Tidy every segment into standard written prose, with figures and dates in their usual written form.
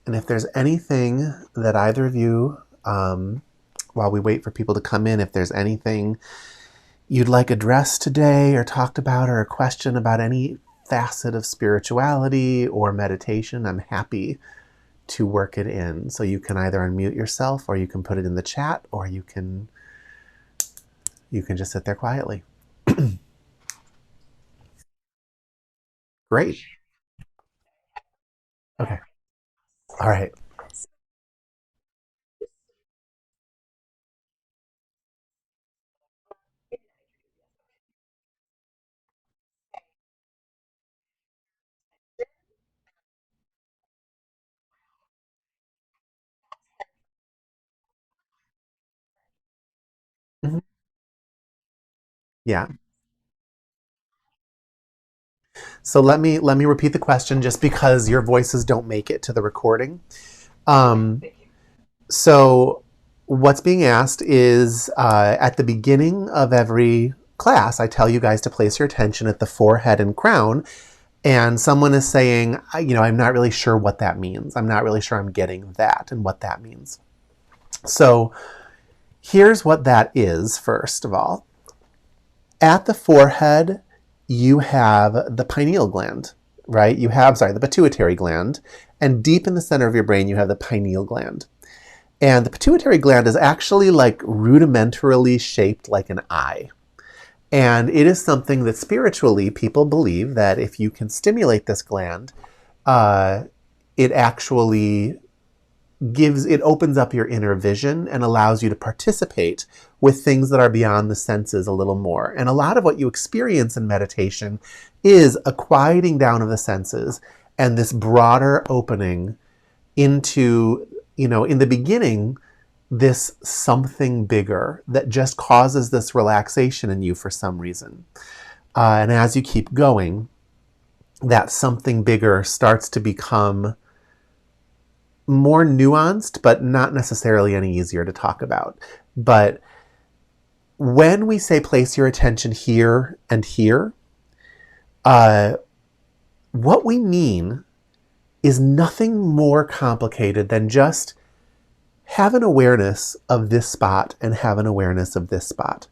And if there's anything that either of you, while we wait for people to come in, if there's anything you'd like addressed today or talked about, or a question about any facet of spirituality or meditation, I'm happy to work it in. So you can either unmute yourself, or you can put it in the chat, or you can just sit there quietly. Great. Okay. All right. Mhm. Yeah. So let me repeat the question, just because your voices don't make it to the recording. Um, so what's being asked is, at the beginning of every class, I tell you guys to place your attention at the forehead and crown. And someone is saying, I'm not really sure what that means. I'm not really sure I'm getting that and what that means. So here's what that is, first of all. At the forehead, you have the pineal gland, right? The pituitary gland. And deep in the center of your brain, you have the pineal gland. And the pituitary gland is actually like rudimentarily shaped like an eye. And it is something that spiritually people believe that if you can stimulate this gland, it actually opens up your inner vision and allows you to participate with things that are beyond the senses a little more. And a lot of what you experience in meditation is a quieting down of the senses and this broader opening into, in the beginning, this something bigger that just causes this relaxation in you for some reason. And as you keep going, that something bigger starts to become more nuanced, but not necessarily any easier to talk about. But when we say place your attention here and here, what we mean is nothing more complicated than just have an awareness of this spot and have an awareness of this spot.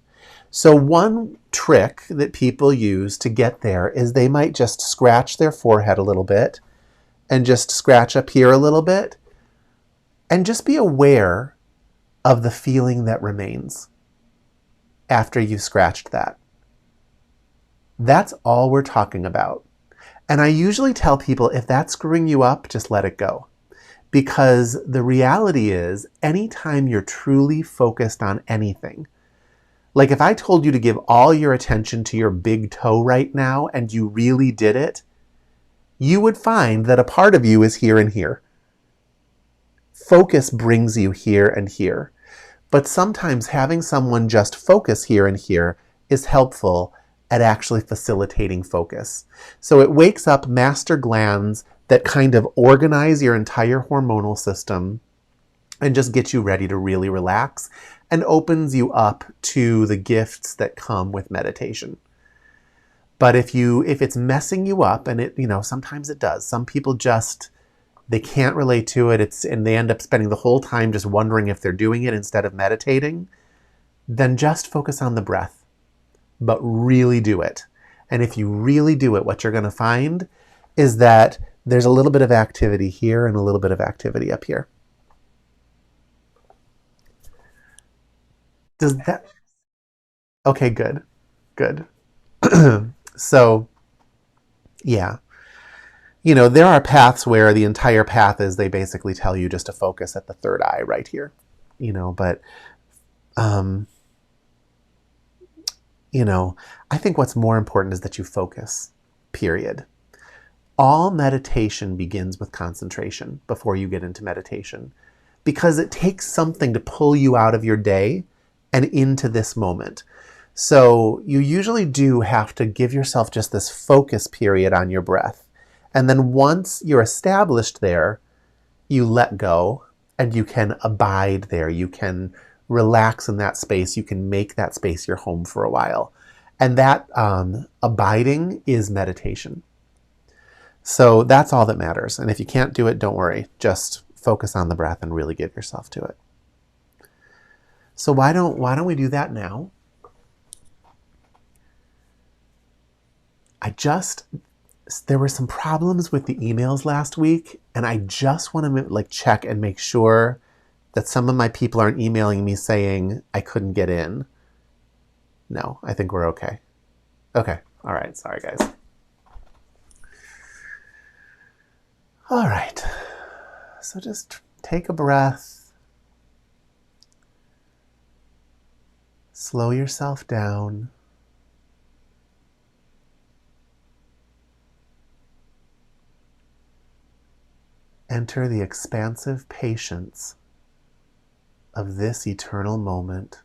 So one trick that people use to get there is they might just scratch their forehead a little bit and just scratch up here a little bit and just be aware of the feeling that remains after you've scratched that. That's all we're talking about. And I usually tell people, if that's screwing you up, just let it go. Because the reality is, anytime you're truly focused on anything, like if I told you to give all your attention to your big toe right now and you really did it, you would find that a part of you is here and here. Focus brings you here and here. But sometimes having someone just focus here and here is helpful at actually facilitating focus. So it wakes up master glands that kind of organize your entire hormonal system and just get you ready to really relax and opens you up to the gifts that come with meditation. But if it's messing you up, and sometimes it does. Some people they can't relate to it. And they end up spending the whole time just wondering if they're doing it instead of meditating. Then just focus on the breath, but really do it. And if you really do it, what you're going to find is that there's a little bit of activity here and a little bit of activity up here. Does that? Okay, good. So, yeah. There are paths where the entire path is they basically tell you just to focus at the third eye right here. But I think what's more important is that you focus, period. All meditation begins with concentration before you get into meditation, because it takes something to pull you out of your day and into this moment. So you usually do have to give yourself just this focus period on your breath. And then once you're established there, you let go and you can abide there. You can relax in that space. You can make that space your home for a while. And that abiding is meditation. So that's all that matters. And if you can't do it, don't worry. Just focus on the breath and really give yourself to it. So why don't we do that now? There were some problems with the emails last week, and I just want to check and make sure that some of my people aren't emailing me saying I couldn't get in. No, I think we're okay. Okay. All right. Sorry, guys. All right. So just take a breath. Slow yourself down. Enter the expansive patience of this eternal moment.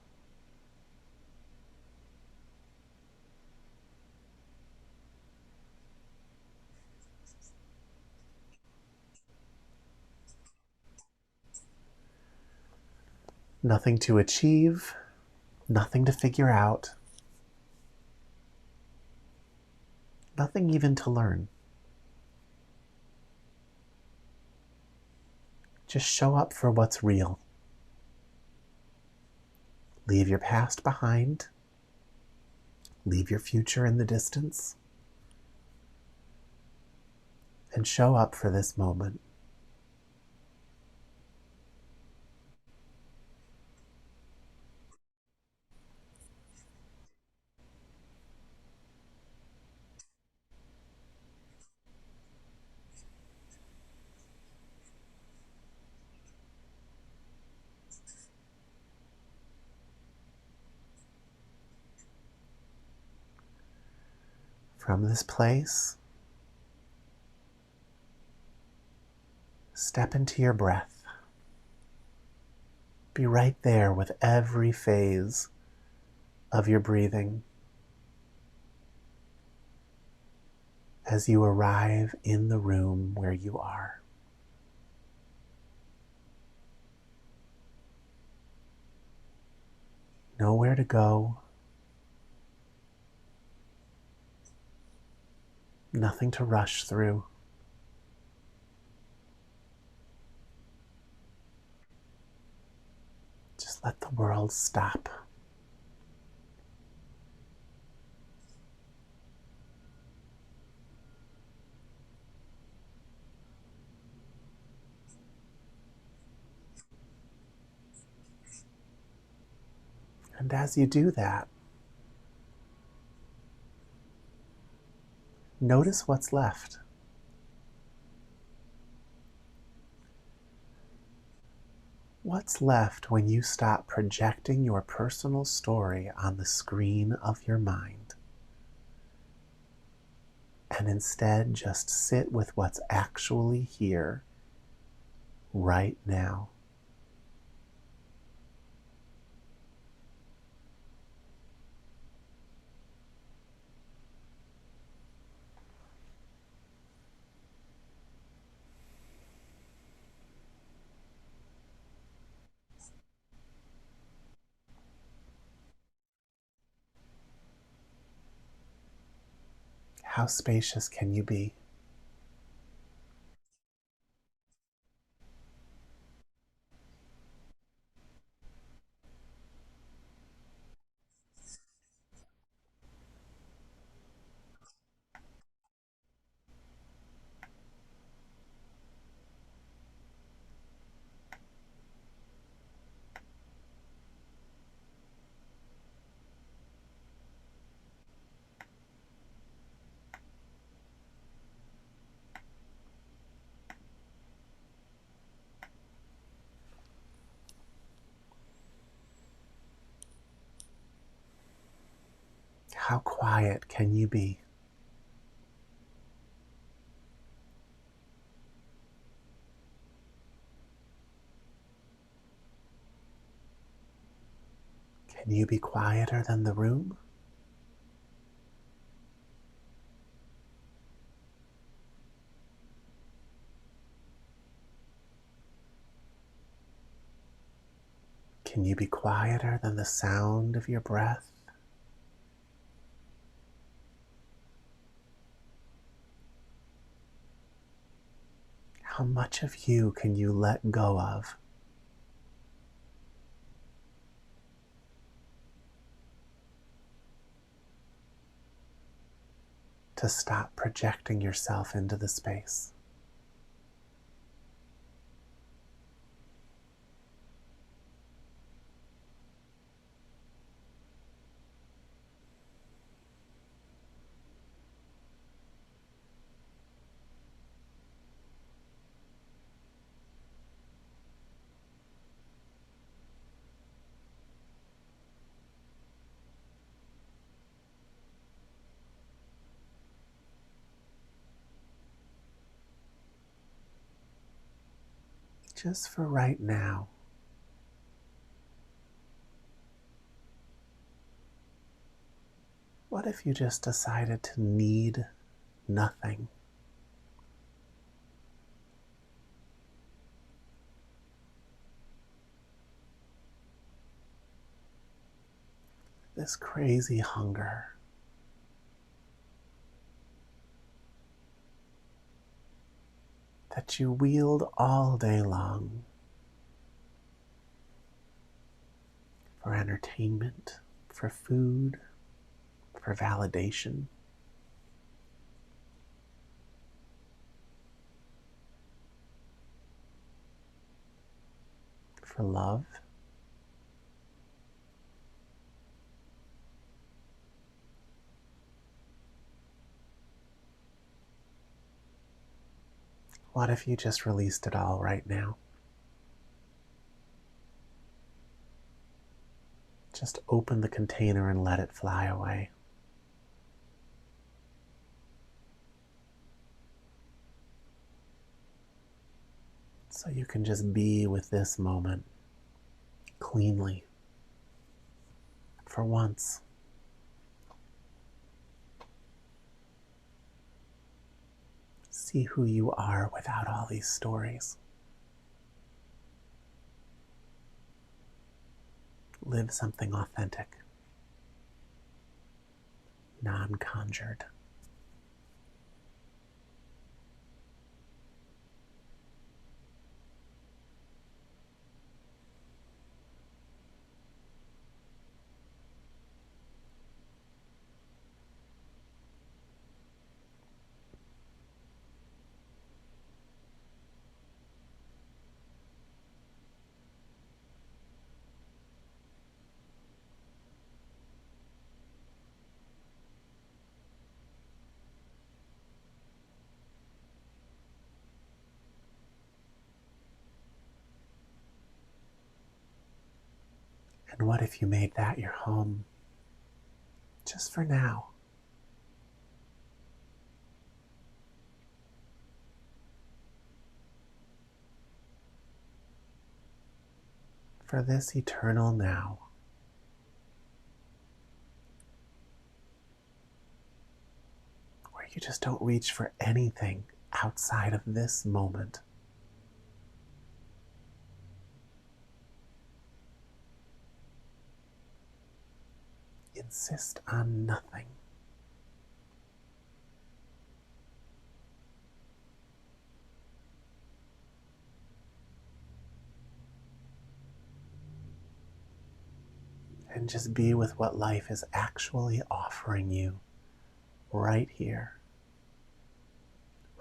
Nothing to achieve, nothing to figure out, nothing even to learn. Just show up for what's real. Leave your past behind. Leave your future in the distance. And show up for this moment. From this place, step into your breath. Be right there with every phase of your breathing as you arrive in the room where you are. Nowhere to go, nothing to rush through. Just let the world stop. And as you do that, notice what's left. What's left when you stop projecting your personal story on the screen of your mind and instead just sit with what's actually here right now? How spacious can you be? How quiet can you be? Can you be quieter than the room? Can you be quieter than the sound of your breath? How How much of you can you let go of? To stop projecting yourself into the space. Just for right now, what if you just decided to need nothing? This crazy hunger that you wield all day long for entertainment, for food, for validation, for love. What if you just released it all right now? Just open the container and let it fly away. So you can just be with this moment cleanly for once. See who you are without all these stories. Live something authentic, non-conjured. And what if you made that your home? Just for now. For this eternal now. Where you just don't reach for anything outside of this moment. Insist on nothing. And just be with what life is actually offering you right here,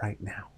right now.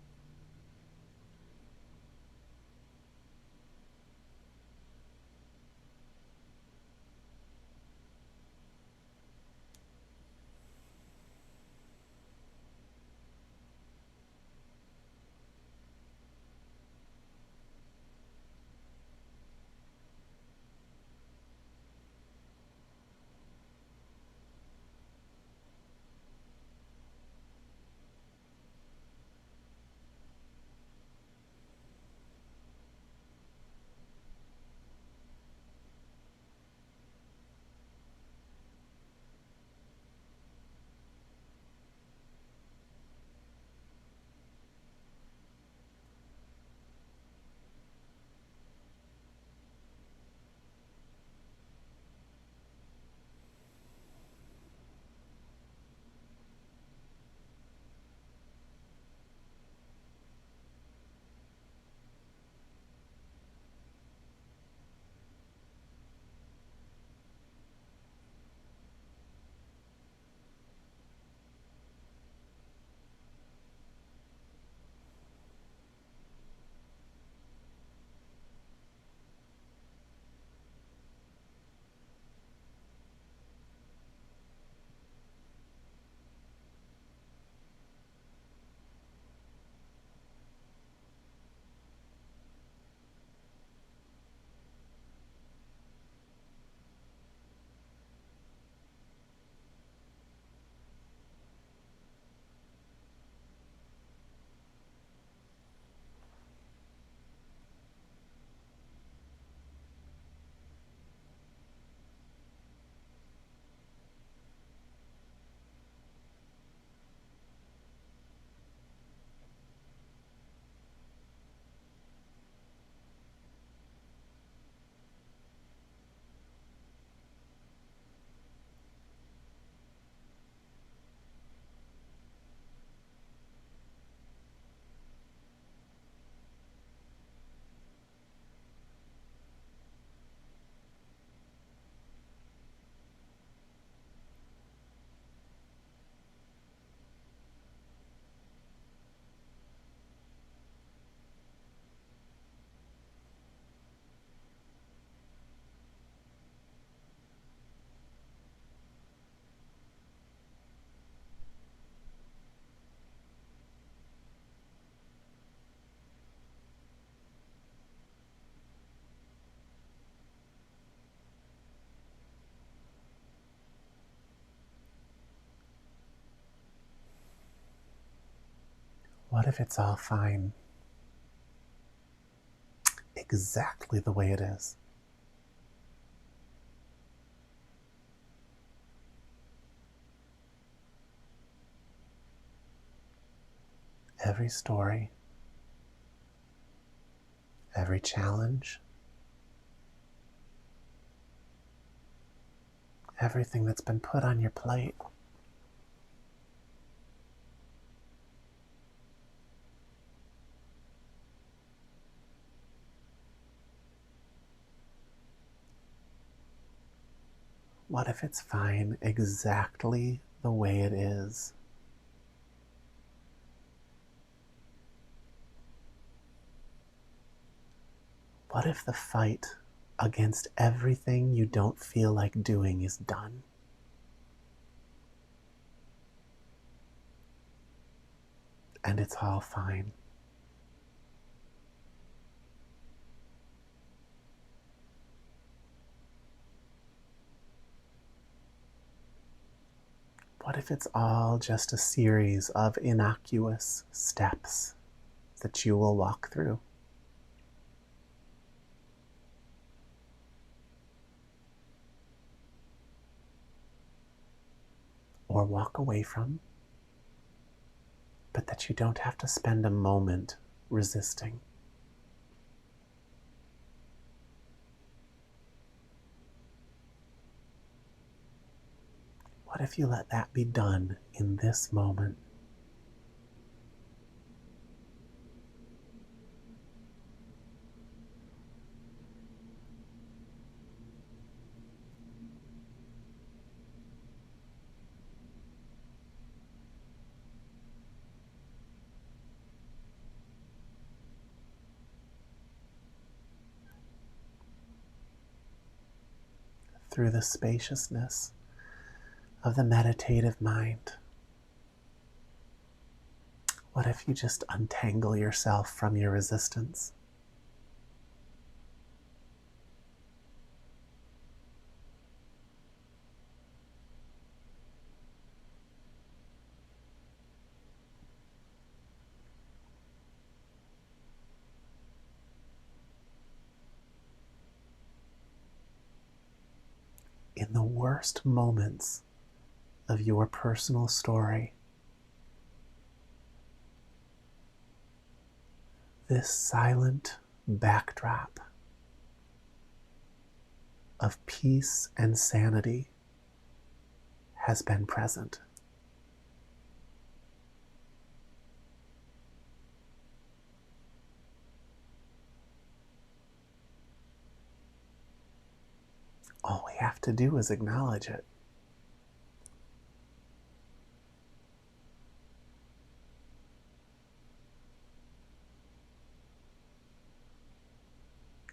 What if it's all fine? Exactly the way it is. Every story, every challenge, everything that's been put on your plate. What if it's fine exactly the way it is? What if the fight against everything you don't feel like doing is done? And it's all fine. What if it's all just a series of innocuous steps that you will walk through? Or walk away from, but that you don't have to spend a moment resisting. What if you let that be done in this moment? Through the spaciousness of the meditative mind. What if you just untangle yourself from your resistance? In the worst moments of your personal story, this silent backdrop of peace and sanity has been present. All we have to do is acknowledge it.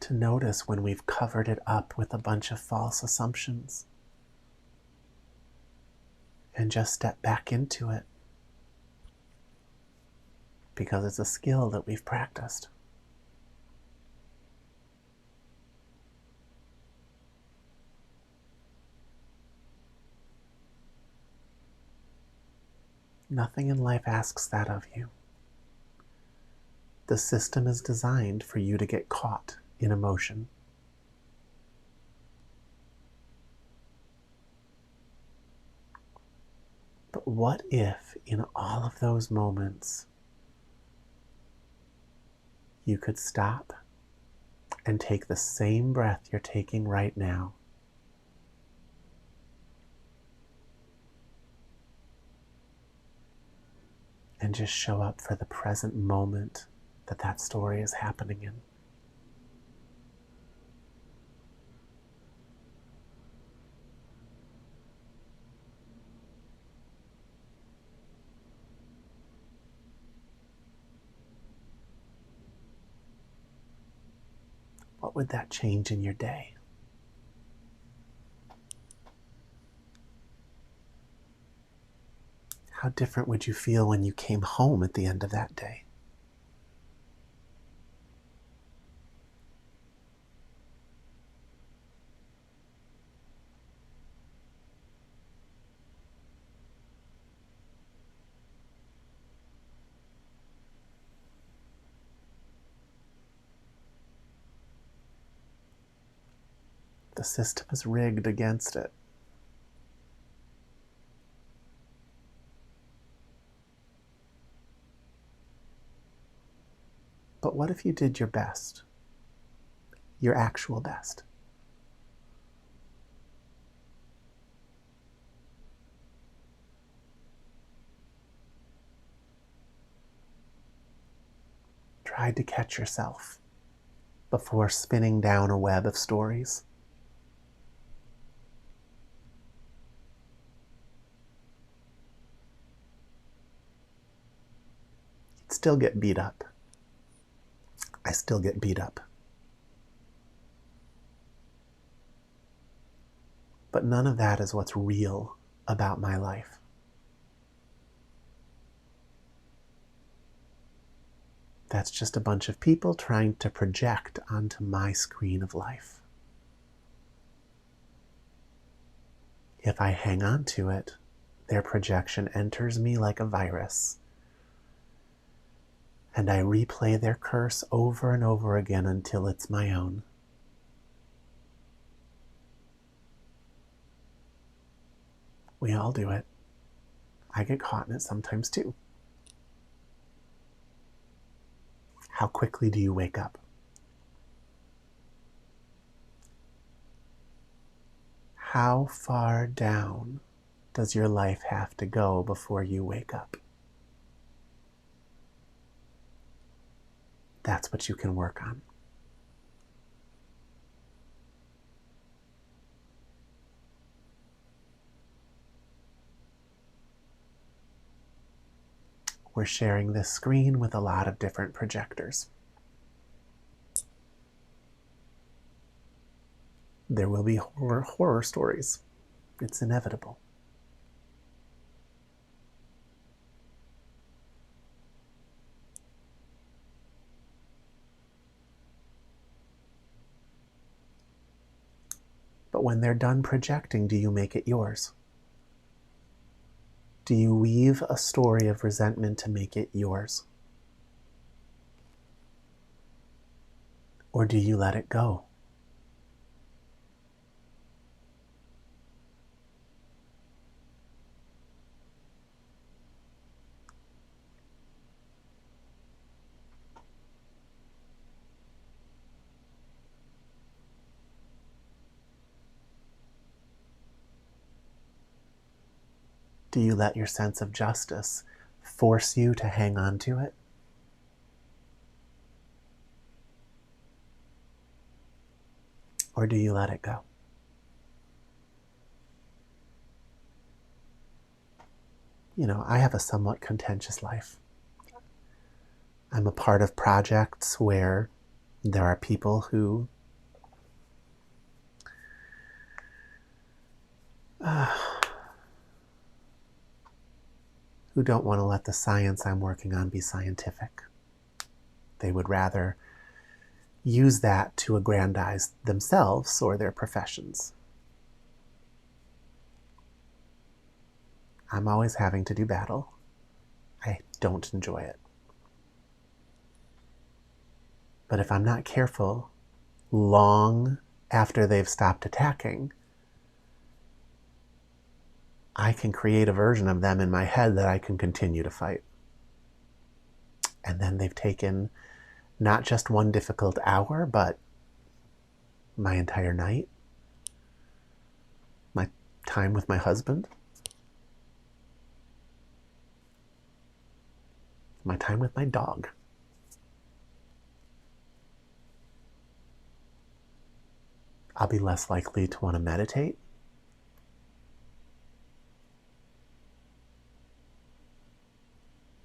To notice when we've covered it up with a bunch of false assumptions. And just step back into it. Because it's a skill that we've practiced. Nothing in life asks that of you. The system is designed for you to get caught in emotion. But what if in all of those moments you could stop and take the same breath you're taking right now and just show up for the present moment that that story is happening in? What would that change in your day? How different would you feel when you came home at the end of that day? The system is rigged against it. But what if you did your best? Your actual best? Tried to catch yourself before spinning down a web of stories. You'd still get beat up. I still get beat up. But none of that is what's real about my life. That's just a bunch of people trying to project onto my screen of life. If I hang on to it, their projection enters me like a virus, and I replay their curse over and over again until it's my own. We all do it. I get caught in it sometimes too. How quickly do you wake up? How far down does your life have to go before you wake up? That's what you can work on. We're sharing this screen with a lot of different projectors. There will be horror stories. It's inevitable. But when they're done projecting, do you make it yours? Do you weave a story of resentment to make it yours? Or do you let it go? Do you let your sense of justice force you to hang on to it? Or do you let it go? You know, I have a somewhat contentious life. I'm a part of projects where there are people who don't want to let the science I'm working on be scientific. They would rather use that to aggrandize themselves or their professions. I'm always having to do battle. I don't enjoy it. But if I'm not careful, long after they've stopped attacking, I can create a version of them in my head that I can continue to fight. And then they've taken not just one difficult hour, but my entire night, my time with my husband, my time with my dog. I'll be less likely to want to meditate.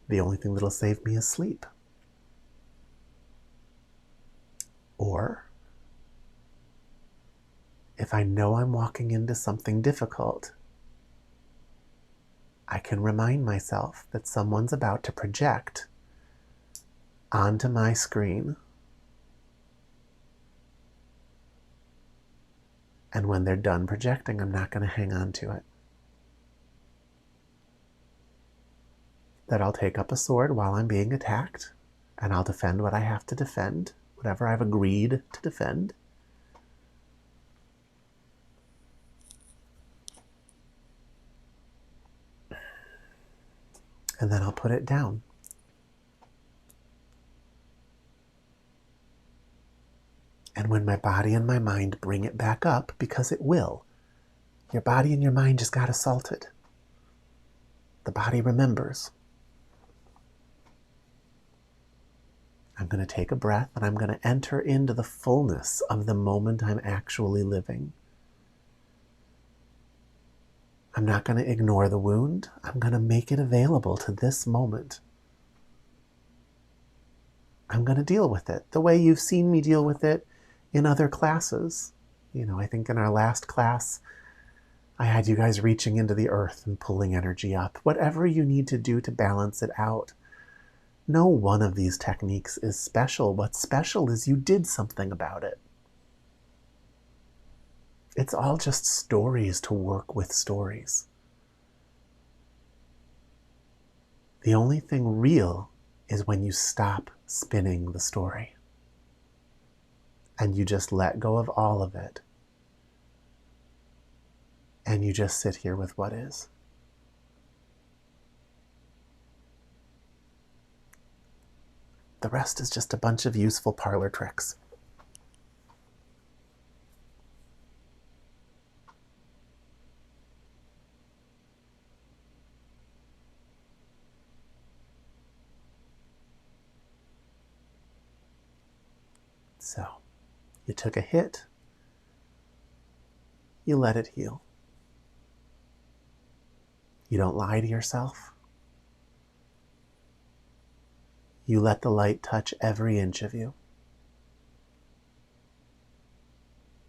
The only thing that'll save me is sleep. Or, if I know I'm walking into something difficult, I can remind myself that someone's about to project onto my screen. And when they're done projecting, I'm not going to hang on to it. That I'll take up a sword while I'm being attacked, and I'll defend what I have to defend, whatever I've agreed to defend. And then I'll put it down. And when my body and my mind bring it back up, because it will, your body and your mind just got assaulted. The body remembers. I'm going to take a breath and I'm going to enter into the fullness of the moment I'm actually living. I'm not going to ignore the wound. I'm going to make it available to this moment. I'm going to deal with it the way you've seen me deal with it in other classes. I think in our last class, I had you guys reaching into the earth and pulling energy up. Whatever you need to do to balance it out. No one of these techniques is special. What's special is you did something about it. It's all just stories to work with stories. The only thing real is when you stop spinning the story and you just let go of all of it and you just sit here with what is. The rest is just a bunch of useful parlor tricks. So, you took a hit, you let it heal. You don't lie to yourself. You let the light touch every inch of you.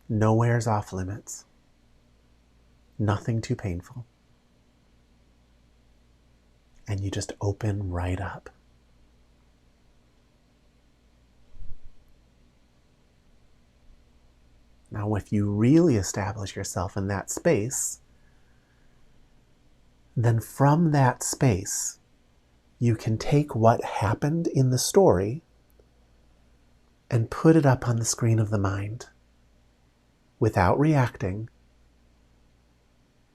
Nowhere's off limits. Nothing too painful. And you just open right up. Now, if you really establish yourself in that space, then from that space, you can take what happened in the story and put it up on the screen of the mind without reacting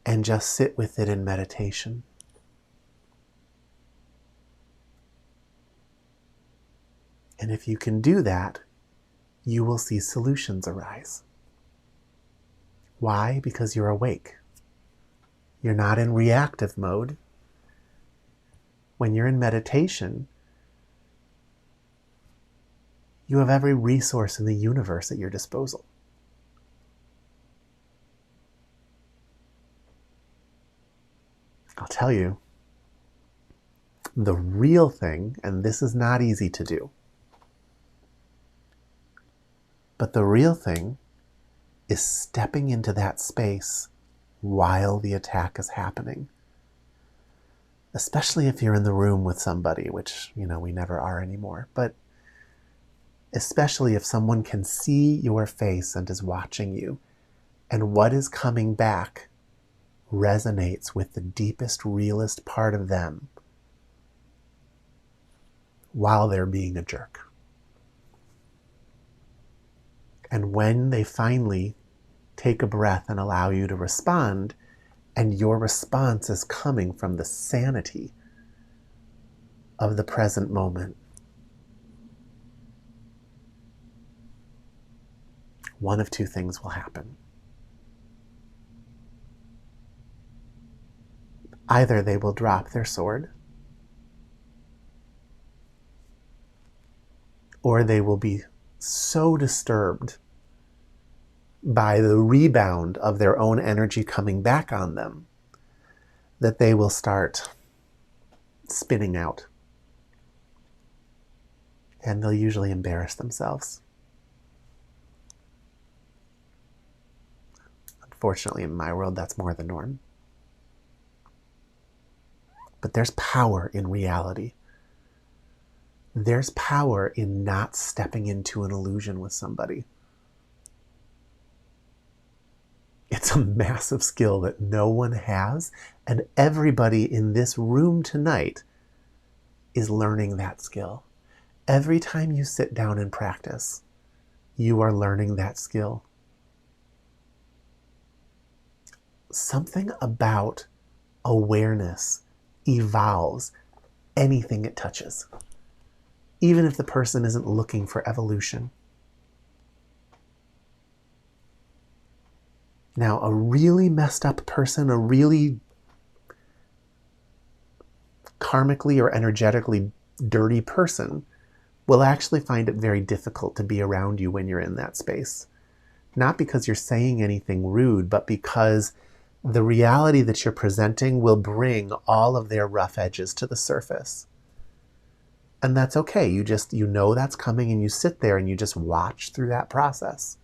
and just sit with it in meditation. And if you can do that, you will see solutions arise. Why? Because you're awake. You're not in reactive mode. When you're in meditation, you have every resource in the universe at your disposal. I'll tell you, the real thing, and this is not easy to do, but the real thing is stepping into that space while the attack is happening. Especially if you're in the room with somebody, which, we never are anymore, but especially if someone can see your face and is watching you, and what is coming back resonates with the deepest, realest part of them while they're being a jerk. And when they finally take a breath and allow you to respond, and your response is coming from the sanity of the present moment, one of two things will happen. Either they will drop their sword, or they will be so disturbed by the rebound of their own energy coming back on them that they will start spinning out. And they'll usually embarrass themselves. Unfortunately, in my world, that's more the norm. But there's power in reality. There's power in not stepping into an illusion with somebody. It's a massive skill that no one has, and everybody in this room tonight is learning that skill. Every time you sit down and practice, you are learning that skill. Something about awareness evolves anything it touches, even if the person isn't looking for evolution. Now, a really messed up person, a really karmically or energetically dirty person, will actually find it very difficult to be around you when you're in that space. Not because you're saying anything rude, but because the reality that you're presenting will bring all of their rough edges to the surface. And that's okay. You know that's coming, and you sit there and you just watch through that process.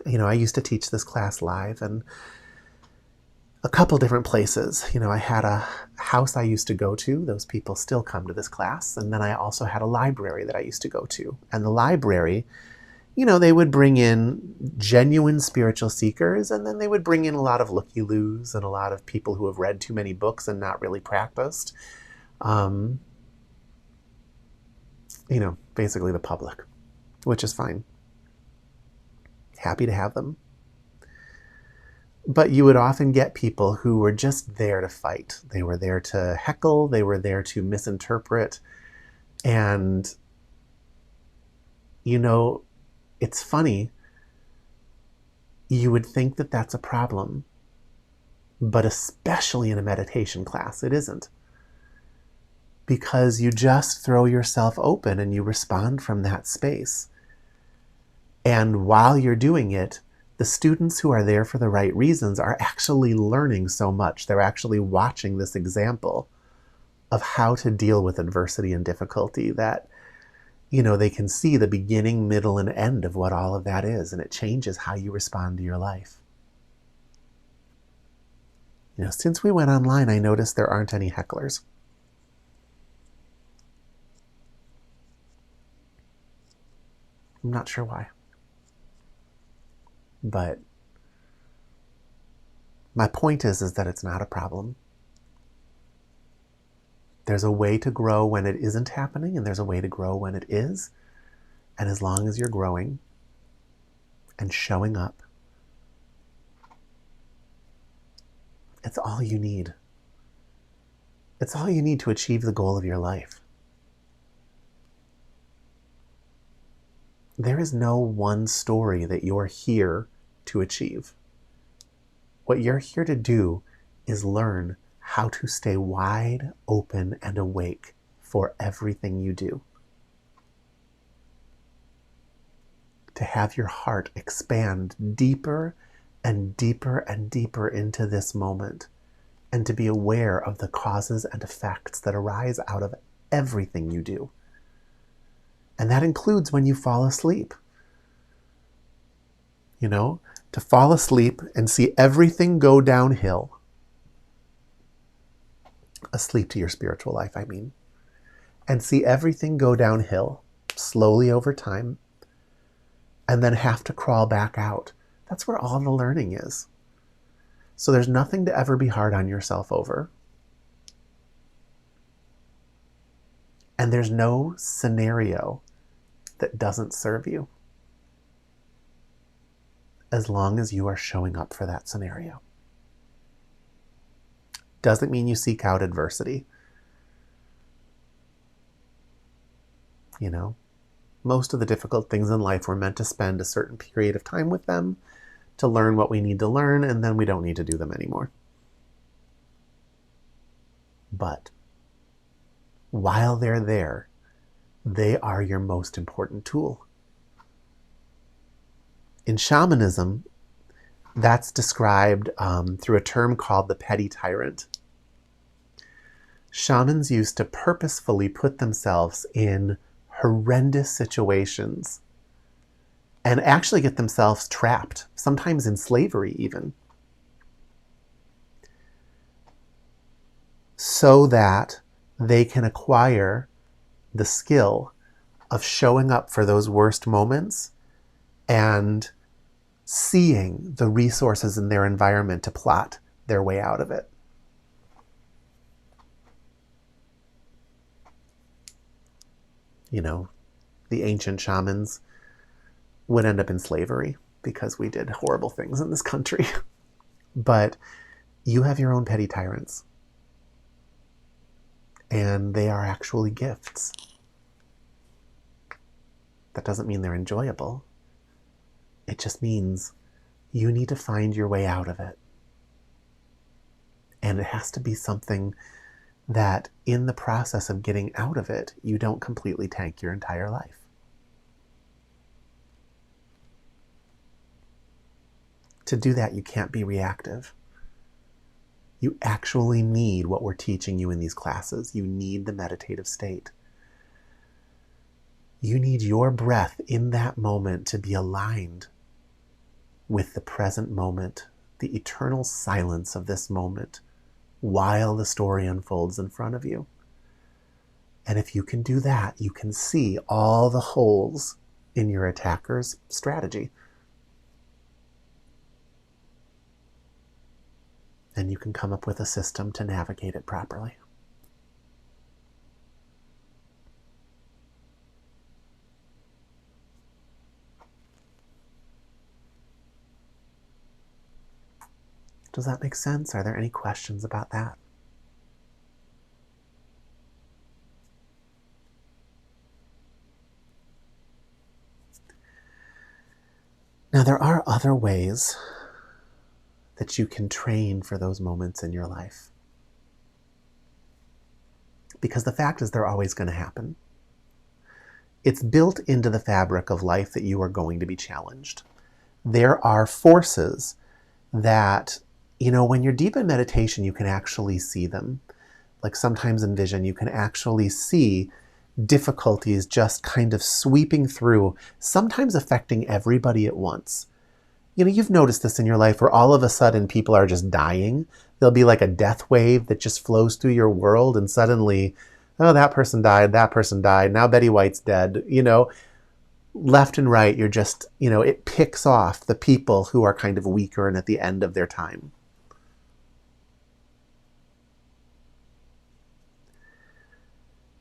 I used to teach this class live, and a couple different places. I had a house I used to go to. Those people still come to this class. And then I also had a library that I used to go to. And the library, they would bring in genuine spiritual seekers, and then they would bring in a lot of looky-loos and a lot of people who have read too many books and not really practiced. Basically the public, which is fine. Happy to have them. But you would often get people who were just there to fight. They were there to heckle. They were there to misinterpret. And, it's funny. You would think that that's a problem. But especially in a meditation class, it isn't. Because you just throw yourself open and you respond from that space. And while you're doing it, the students who are there for the right reasons are actually learning so much. They're actually watching this example of how to deal with adversity and difficulty that, they can see the beginning, middle, and end of what all of that is, and it changes how you respond to your life. Since we went online, I noticed there aren't any hecklers. I'm not sure why. But my point is that it's not a problem. There's a way to grow when it isn't happening, and there's a way to grow when it is. And as long as you're growing and showing up, it's all you need. It's all you need to achieve the goal of your life. There is no one story that you're here to achieve. What you're here to do is learn how to stay wide open and awake for everything you do. To have your heart expand deeper and deeper and deeper into this moment, and to be aware of the causes and effects that arise out of everything you do. And that includes when you fall asleep. To fall asleep and see everything go downhill. Asleep to your spiritual life, I mean. And see everything go downhill slowly over time. And then have to crawl back out. That's where all the learning is. So there's nothing to ever be hard on yourself over. And there's no scenario that doesn't serve you, as long as you are showing up for that scenario. Doesn't mean you seek out adversity. Most of the difficult things in life, we're meant to spend a certain period of time with them to learn what we need to learn, and then we don't need to do them anymore. But while they're there, they are your most important tool. In shamanism, that's described through a term called the petty tyrant. Shamans used to purposefully put themselves in horrendous situations and actually get themselves trapped, sometimes in slavery even, so that they can acquire the skill of showing up for those worst moments and seeing the resources in their environment to plot their way out of it. The ancient shamans would end up in slavery because we did horrible things in this country. But you have your own petty tyrants. and they are actually gifts. That doesn't mean they're enjoyable. It just means you need to find your way out of it. And it has to be something that in the process of getting out of it, you don't completely tank your entire life. To do that, you can't be reactive. You actually need what we're teaching you in these classes. You need the meditative state. You need your breath in that moment to be aligned with the present moment, the eternal silence of this moment, while the story unfolds in front of you. And if you can do that, you can see all the holes in your attacker's strategy. And you can come up with a system to navigate it properly. Does that make sense? Are there any questions about that? Now, there are other ways that you can train for those moments in your life. Because the fact is, they're always going to happen. It's built into the fabric of life that you are going to be challenged. There are forces that, when you're deep in meditation, you can actually see them. Like sometimes in vision, you can actually see difficulties just kind of sweeping through, sometimes affecting everybody at once. You've noticed this in your life where all of a sudden people are just dying. There'll be like a death wave that just flows through your world, and suddenly, oh, that person died, now Betty White's dead. Left and right, you're just, it picks off the people who are kind of weaker and at the end of their time.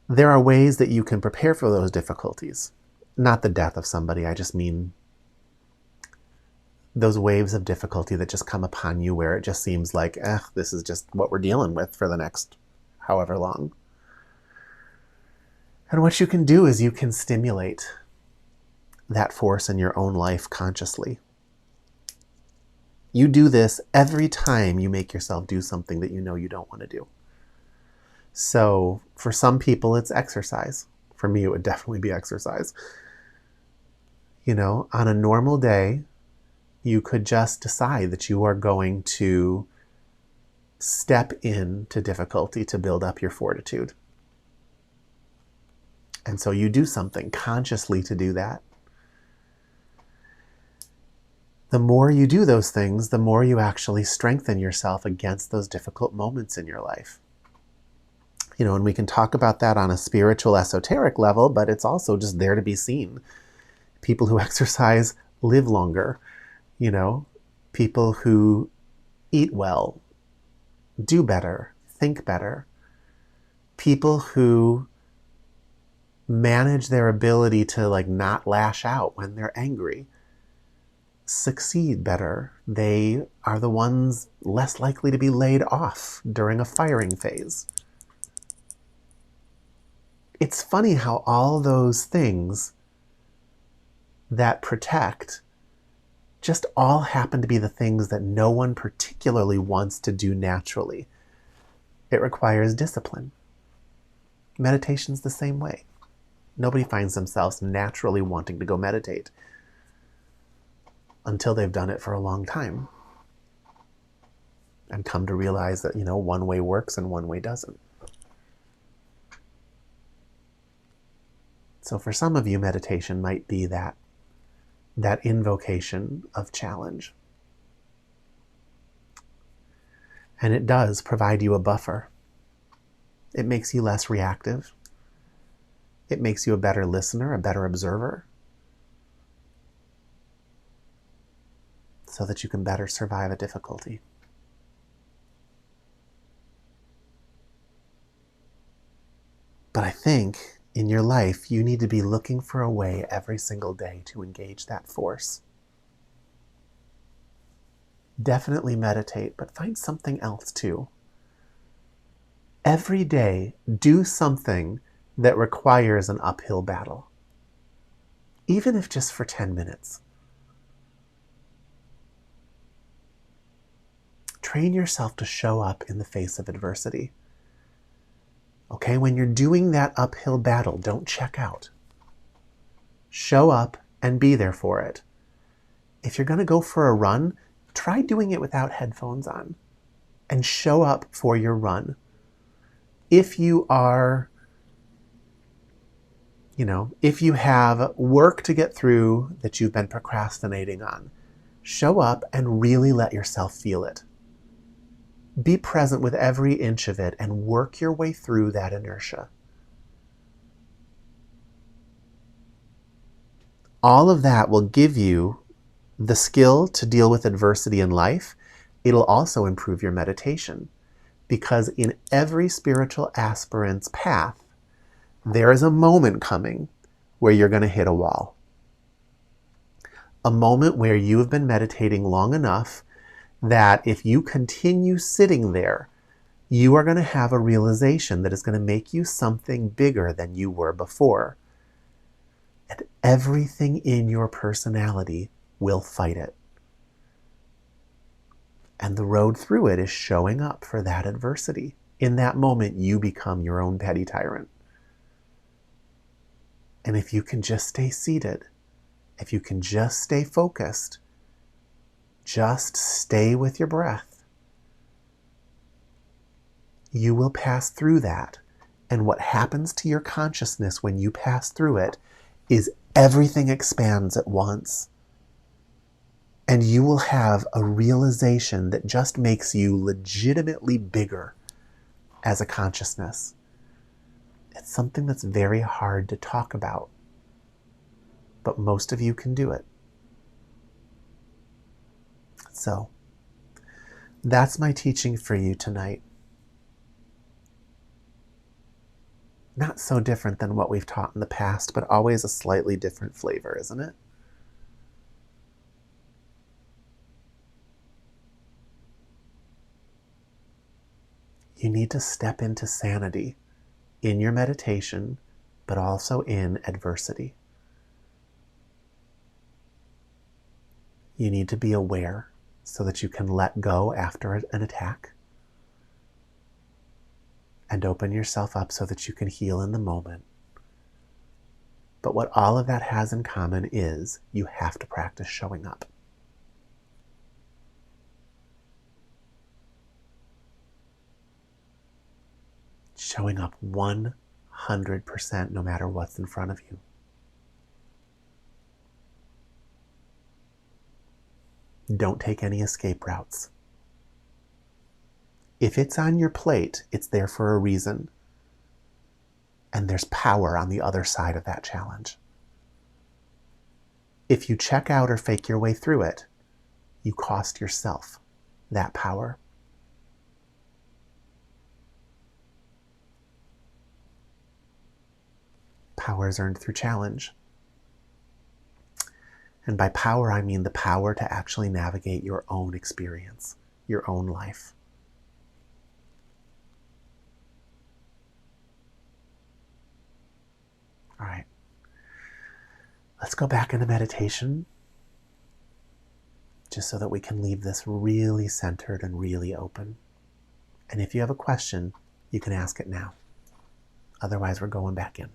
There are ways that you can prepare for those difficulties. Not the death of somebody, I just mean those waves of difficulty that just come upon you where it just seems like, this is just what we're dealing with for the next however long. And what you can do is you can stimulate that force in your own life consciously. You do this every time you make yourself do something that you know you don't want to do. So for some people, it's exercise. For me, it would definitely be exercise. On a normal day, you could just decide that you are going to step into difficulty to build up your fortitude. And so you do something consciously to do that. The more you do those things, the more you actually strengthen yourself against those difficult moments in your life. And we can talk about that on a spiritual, esoteric level, but it's also just there to be seen. People who exercise live longer. People who eat well, do better, think better. People who manage their ability to not lash out when they're angry succeed better. They are the ones less likely to be laid off during a firing phase. It's funny how all those things that protect just all happen to be the things that no one particularly wants to do naturally. It requires discipline. Meditation's the same way. Nobody finds themselves naturally wanting to go meditate until they've done it for a long time and come to realize that, one way works and one way doesn't. So for some of you, meditation might be that invocation of challenge. And it does provide you a buffer. It makes you less reactive. It makes you a better listener, a better observer, so that you can better survive a difficulty. But I think in your life, you need to be looking for a way every single day to engage that force. Definitely meditate, but find something else too. Every day, do something that requires an uphill battle, even if just for 10 minutes. Train yourself to show up in the face of adversity. Okay, when you're doing that uphill battle, don't check out. Show up and be there for it. If you're going to go for a run, try doing it without headphones on and show up for your run. If you are, if you have work to get through that you've been procrastinating on, show up and really let yourself feel it. Be present with every inch of it and work your way through that inertia. All of that will give you the skill to deal with adversity in life. It'll also improve your meditation, because in every spiritual aspirant's path, there is a moment coming where you're going to hit a wall. A moment where you have been meditating long enough that if you continue sitting there, you are going to have a realization that is going to make you something bigger than you were before. And everything in your personality will fight it. And the road through it is showing up for that adversity. In that moment, you become your own petty tyrant. And if you can just stay seated, if you can just stay focused, just stay with your breath, you will pass through that. And what happens to your consciousness when you pass through it is everything expands at once. And you will have a realization that just makes you legitimately bigger as a consciousness. It's something that's very hard to talk about, but most of you can do it. So, that's my teaching for you tonight. Not so different than what we've taught in the past, but always a slightly different flavor, isn't it? You need to step into sanity in your meditation, but also in adversity. You need to be aware so that you can let go after an attack and open yourself up so that you can heal in the moment. But what all of that has in common is you have to practice showing up. Showing up 100% no matter what's in front of you. Don't take any escape routes. If it's on your plate, it's there for a reason. And there's power on the other side of that challenge. If you check out or fake your way through it, you cost yourself that power. Power is earned through challenge. And by power, I mean the power to actually navigate your own experience, your own life. All right. Let's go back into meditation, just so that we can leave this really centered and really open. And if you have a question, you can ask it now. Otherwise, we're going back in.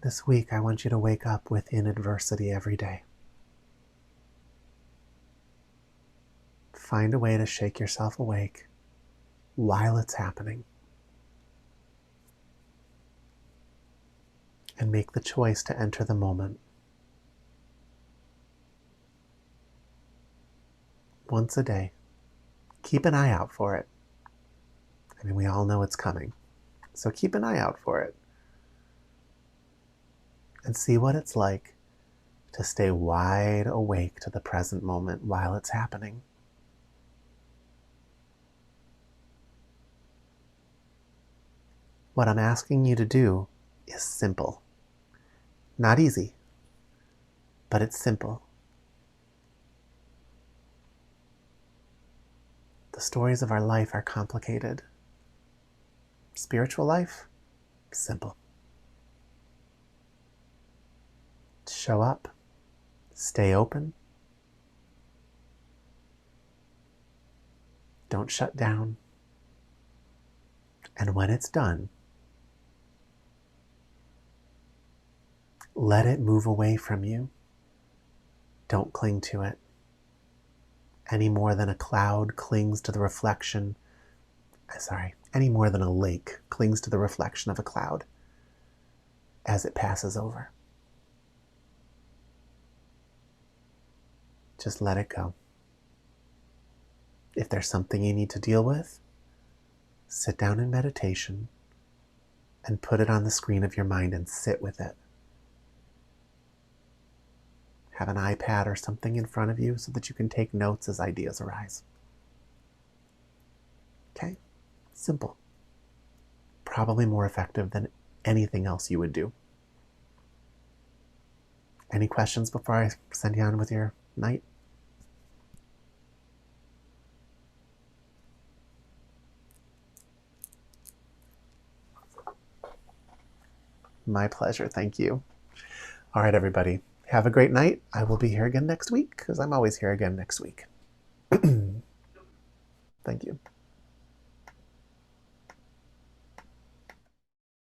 This week, I want you to wake up within adversity every day. Find a way to shake yourself awake while it's happening. And make the choice to enter the moment. Once a day. Keep an eye out for it. I mean, we all know it's coming. So keep an eye out for it. And see what it's like to stay wide awake to the present moment while it's happening. What I'm asking you to do is simple. Not easy, but it's simple. The stories of our life are complicated. Spiritual life, simple. Show up, stay open, don't shut down, and when it's done, let it move away from you. Don't cling to it any more than a cloud clings to the reflection. Any more than a lake clings to the reflection of a cloud as it passes over. Just let it go. If there's something you need to deal with, sit down in meditation and put it on the screen of your mind and sit with it. Have an iPad or something in front of you so that you can take notes as ideas arise. Okay? Simple. Probably more effective than anything else you would do. Any questions before I send you on with your night? My pleasure. Thank you. All right, everybody. Have a great night. I will be here again next week because I'm always here again next week. Thank you.